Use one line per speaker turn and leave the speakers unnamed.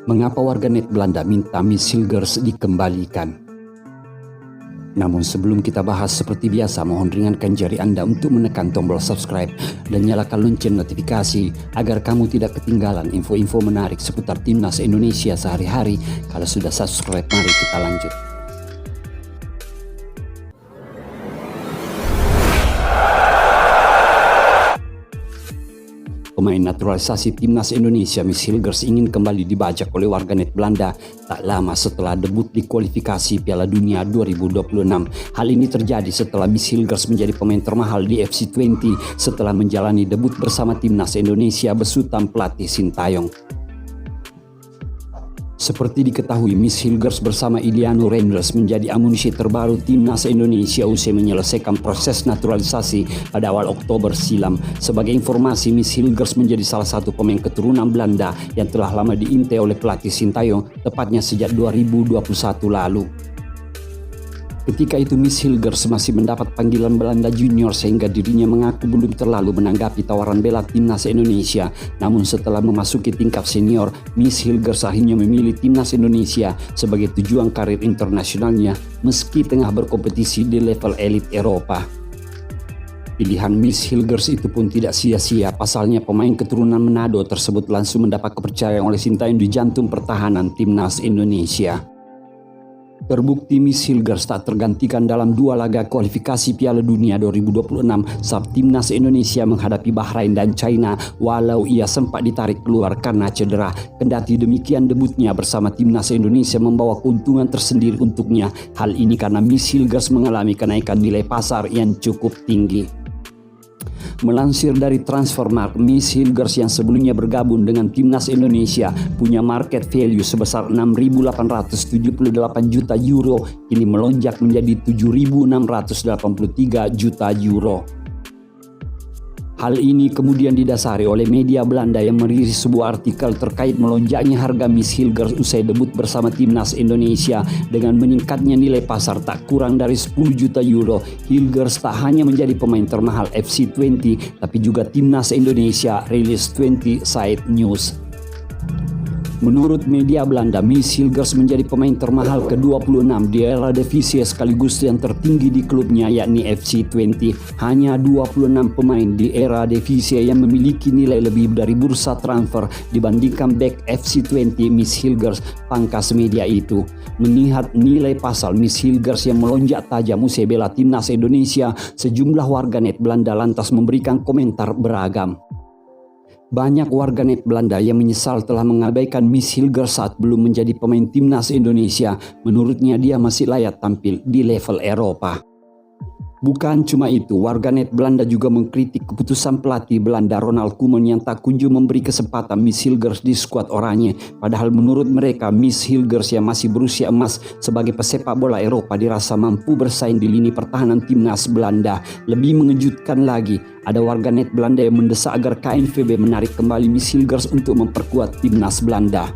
Mengapa warganet Belanda minta Miss Hilgers dikembalikan? Namun sebelum kita bahas, seperti biasa mohon ringankan jari Anda untuk menekan tombol subscribe dan nyalakan lonceng notifikasi agar kamu tidak ketinggalan info-info menarik seputar Timnas Indonesia sehari-hari. Kalau sudah subscribe, mari kita lanjut. Pemain naturalisasi Timnas Indonesia Miss Hilgers ingin kembali dibajak oleh warganet Belanda tak lama setelah debut di kualifikasi Piala Dunia 2026. Hal ini terjadi setelah Miss Hilgers menjadi pemain termahal di FC20 setelah menjalani debut bersama Timnas Indonesia besutan pelatih Sintayong. Seperti diketahui, Miss Hilgers bersama Iliano Reinders menjadi amunisi terbaru Timnas Indonesia usai menyelesaikan proses naturalisasi pada awal Oktober silam. Sebagai informasi, Miss Hilgers menjadi salah satu pemain keturunan Belanda yang telah lama diintai oleh pelatih Sintayong, tepatnya sejak 2021 lalu. Ketika itu Miss Hilgers masih mendapat panggilan Belanda Junior sehingga dirinya mengaku belum terlalu menanggapi tawaran bela Timnas Indonesia. Namun setelah memasuki tingkat senior, Miss Hilgers akhirnya memilih Timnas Indonesia sebagai tujuan karir internasionalnya meski tengah berkompetisi di level elit Eropa. Pilihan Miss Hilgers itu pun tidak sia-sia, pasalnya pemain keturunan Manado tersebut langsung mendapat kepercayaan oleh Sintayong di jantung pertahanan Timnas Indonesia. Terbukti Miss Hilgers tak tergantikan dalam dua laga kualifikasi Piala Dunia 2026 saat Timnas Indonesia menghadapi Bahrain dan China, walau ia sempat ditarik keluar karena cedera. Kendati demikian, debutnya bersama Timnas Indonesia membawa keuntungan tersendiri untuknya. Hal ini karena Miss Hilgers mengalami kenaikan nilai pasar yang cukup tinggi. Melansir dari Transfermarkt, Miss Hilgers yang sebelumnya bergabung dengan Timnas Indonesia punya market value sebesar 6.878 juta euro, kini melonjak menjadi 7.683 juta euro. Hal ini kemudian didasari oleh media Belanda yang merilis sebuah artikel terkait melonjaknya harga Miss Hilgers usai debut bersama Timnas Indonesia. Dengan meningkatnya nilai pasar tak kurang dari 10 juta euro, Hilgers tak hanya menjadi pemain termahal FC20 tapi juga Timnas Indonesia, rilis 20 Side News. Menurut media Belanda, Miss Hilgers menjadi pemain termahal ke-26 di Eredivisie sekaligus yang tertinggi di klubnya yakni FC20. Hanya 26 pemain di Eredivisie yang memiliki nilai lebih dari bursa transfer dibandingkan back FC20 Miss Hilgers, pangkas media itu. Melihat nilai pasar Miss Hilgers yang melonjak tajam usai bela Timnas Indonesia, sejumlah warganet Belanda lantas memberikan komentar beragam. Banyak warganet Belanda yang menyesal telah mengabaikan Miss Hilgers saat belum menjadi pemain Timnas Indonesia. Menurutnya dia masih layak tampil di level Eropa. Bukan cuma itu, warganet Belanda juga mengkritik keputusan pelatih Belanda Ronald Koeman yang tak kunjung memberi kesempatan Miss Hilgers di skuad oranye. Padahal menurut mereka Miss Hilgers yang masih berusia emas sebagai pesepak bola Eropa dirasa mampu bersaing di lini pertahanan Timnas Belanda. Lebih mengejutkan lagi, ada warganet Belanda yang mendesak agar KNVB menarik kembali Miss Hilgers untuk memperkuat Timnas Belanda.